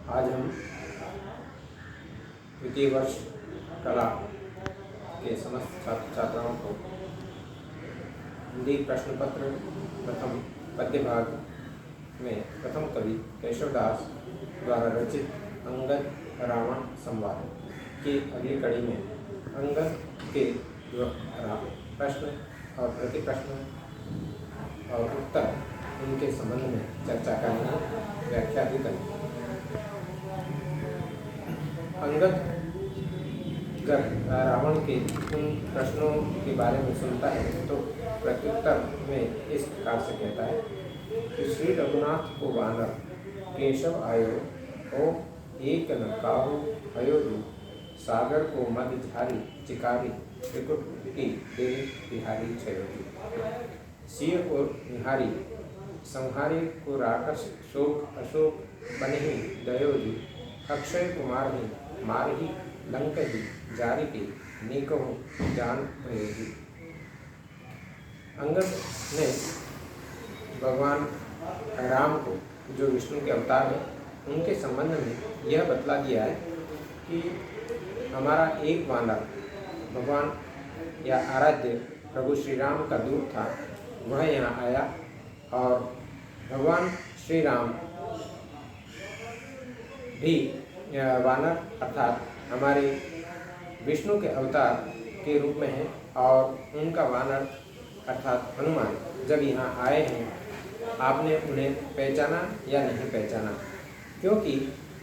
आज हम द्वितीय वर्ष कला के समस्त छात्र छात्राओं को हिंदी प्रश्न पत्र प्रथम पद्य भाग में प्रथम कवि केशवदास द्वारा रचित अंगद रावण संवाद की अगली कड़ी में अंगद के प्रश्न और प्रतिप्रश्न और उत्तर उनके संबंध में चर्चा करेंगे, व्याख्या भी करेंगे। अंगद जब रावण के उन प्रश्नों के बारे में सुनता है तो प्रत्युत्तर में इस प्रकार से कहता है कि श्री रघुनाथ को वानर केशव आयो ओ एक न काहू अयोधु सागर को मध्य झारी चिकारी त्रिकुट की देवी बिहारी छयोगी सिय को निहारी संहारी को राकस शोक अशोक बनहि दयोजी अक्षय कुमार ही मार ही लंक ही जारी के नीकहु जान प्रयोगी। अंगद ने भगवान राम को, जो विष्णु के अवतार हैं, उनके संबंध में यह बतला दिया है कि हमारा एक वानर भगवान या आराध्य प्रभु श्री राम का दूत था, वह यहाँ आया और भगवान श्री राम भी वानर अर्थात हमारे विष्णु के अवतार के रूप में हैं और उनका वानर अर्थात हनुमान जब यहाँ आए हैं, आपने उन्हें पहचाना या नहीं पहचाना? क्योंकि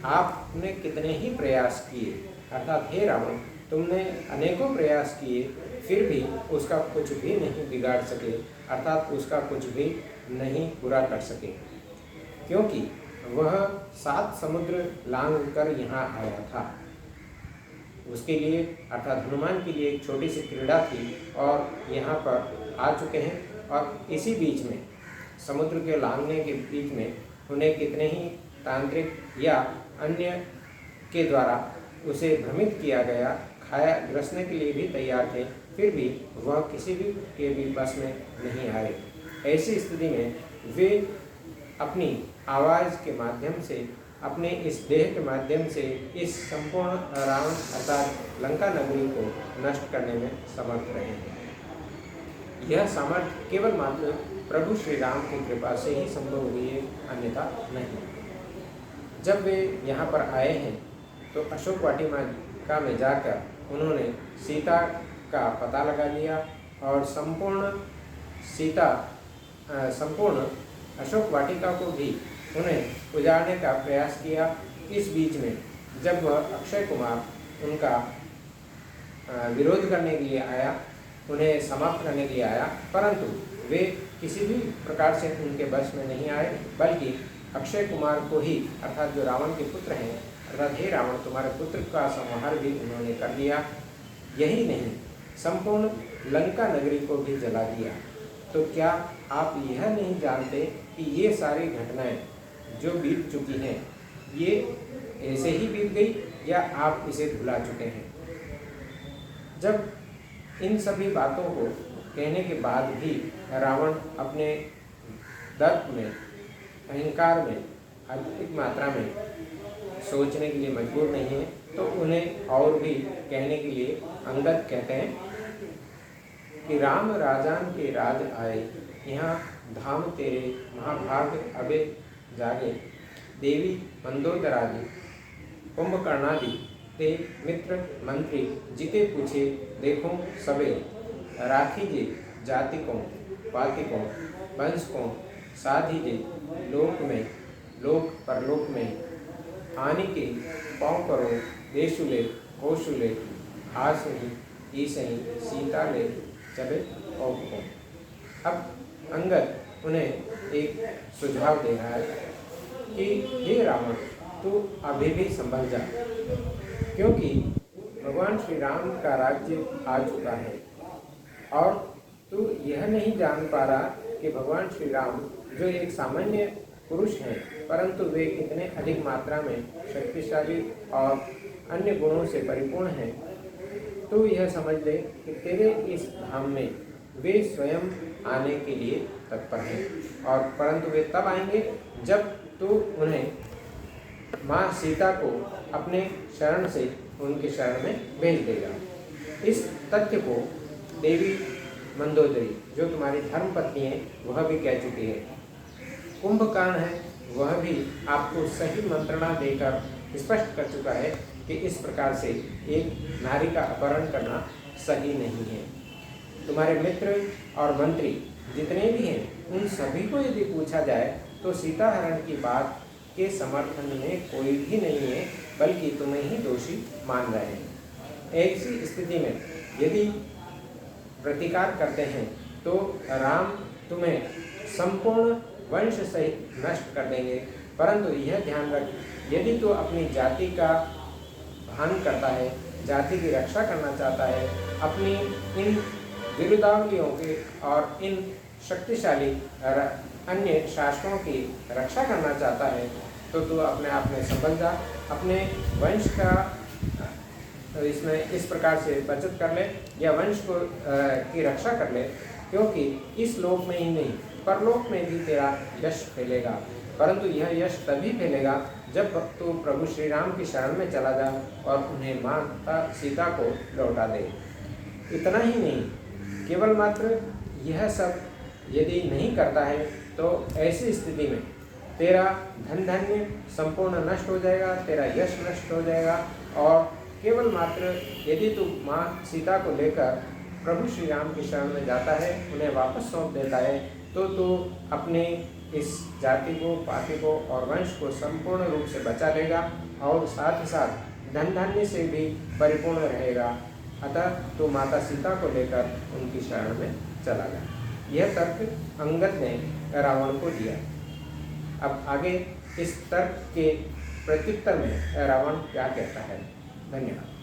आपने कितने ही प्रयास किए, अर्थात हे रावण, तुमने अनेकों प्रयास किए, फिर भी उसका कुछ भी नहीं बिगाड़ सके, अर्थात उसका कुछ भी नहीं बुरा कर सके, क्योंकि वह 7 समुद्र लांघ कर यहाँ आया था। उसके लिए अर्थात हनुमान के लिए एक छोटी सी क्रीड़ा थी और यहाँ पर आ चुके हैं और इसी बीच में समुद्र के लांघने के बीच में उन्हें कितने ही तांत्रिक या अन्य के द्वारा उसे भ्रमित किया गया, खाया ग्रसने के लिए भी तैयार थे, फिर भी वह किसी भी के भी बस में नहीं आए। ऐसी स्थिति में वे अपनी आवाज़ के माध्यम से, अपने इस देह के माध्यम से इस संपूर्ण रावण अर्थात लंका नगरी को नष्ट करने में समर्थ रहे हैं। यह सामर्थ्य केवल मात्र प्रभु श्री राम की कृपा से ही संभव हुई है, अन्यथा नहीं। जब वे यहाँ पर आए हैं तो अशोक वाटिका में जाकर उन्होंने सीता का पता लगा लिया और संपूर्ण अशोक वाटिका को भी उन्हें उजाड़ने का प्रयास किया। इस बीच में जब वह अक्षय कुमार उनका विरोध करने के लिए आया, उन्हें समाप्त करने के लिए आया, परंतु वे किसी भी प्रकार से उनके बस में नहीं आए, बल्कि अक्षय कुमार को ही अर्थात जो रावण के पुत्र हैं, अर्थात हे रावण, तुम्हारे पुत्र का संहार भी उन्होंने कर दिया। यही नहीं, संपूर्ण लंका नगरी को भी जला दिया। तो क्या आप यह नहीं जानते कि ये सारी घटनाएं जो बीत चुकी हैं, ये ऐसे ही बीत गई या आप इसे भुला चुके हैं? जब इन सभी बातों को कहने के बाद भी रावण अपने दर्प में, अहंकार में अधिक मात्रा में सोचने के लिए मजबूर नहीं है, तो उन्हें और भी कहने के लिए अंगद कहते हैं कि राम राजान के राज आए, यहाँ धाम तेरे महाभाग अबे जागे, देवी मंदोदरादि कुंभकर्णादि ते मित्र मंत्री जिते पूछे देखो सबे, राखीजे जाति को पाति को वंश को साधीजे लोक परलोक में, हानि के पाँव करो देशुले कोशुले, आसही ईसही सीता ले चले और को। अब अंगद उन्हें एक सुझाव दे रहा है कि हे रावण, तू अभी भी संभल जा, क्योंकि भगवान श्री राम का राज्य आ चुका है और तू यह नहीं जान पा रहा कि भगवान श्री राम जो एक सामान्य पुरुष हैं, परंतु वे कितने अधिक मात्रा में शक्तिशाली और अन्य गुणों से परिपूर्ण हैं। तू यह समझ ले कि तेरे इस धाम में वे स्वयं आने के लिए तत्पर हैं, और परंतु वे तब आएंगे जब तू उन्हें माँ सीता को अपने शरण से उनके शरण में भेज देगा। इस तथ्य को देवी मंदोदरी, जो तुम्हारी धर्म पत्नी है, वह भी कह चुकी है। कुंभकर्ण है, वह भी आपको सही मंत्रणा देकर स्पष्ट कर चुका है कि इस प्रकार से एक नारी का अपहरण करना सही नहीं है। तुम्हारे मित्र और मंत्री जितने भी हैं, उन सभी को यदि पूछा जाए तो सीता हरण की बात के समर्थन में कोई भी नहीं है, बल्कि तुम्हें ही दोषी मान रहे हैं। ऐसी स्थिति में यदि प्रतिकार करते हैं तो राम तुम्हें संपूर्ण वंश सहित नष्ट कर देंगे। परंतु यह ध्यान रख, यदि तू अपनी जाति का भान करता है, जाति की रक्षा करना चाहता है, अपनी इन विरुद्धावलियों के और इन शक्तिशाली अन्य शासकों की रक्षा करना चाहता है, तो तू अपने आप में संभल जा, अपने वंश का इसमें इस प्रकार से बचत कर ले या वंश को की रक्षा कर ले, क्योंकि इस लोक में ही नहीं परलोक में भी तेरा यश फैलेगा। परंतु यह यश तभी फैलेगा जब तू प्रभु श्री राम की शरण में चला जा और उन्हें माता सीता को लौटा दे। इतना ही नहीं, केवल मात्र यह सब यदि नहीं करता है तो ऐसी स्थिति में तेरा धन धान्य संपूर्ण नष्ट हो जाएगा, तेरा यश नष्ट हो जाएगा। और केवल मात्र यदि तू माँ सीता को लेकर प्रभु श्री राम की शरण में जाता है, उन्हें वापस सौंप देता है, तो तू अपने इस जाति को, पार्टी को और वंश को संपूर्ण रूप से बचा लेगा और साथ ही साथ धन धान्य से भी परिपूर्ण रहेगा। अतः तू माता सीता को लेकर उनकी शरण में चला गया। यह तर्क अंगद ने रावण को दिया। अब आगे इस तर्क के प्रत्युत्तर में रावण क्या कहता है। धन्यवाद।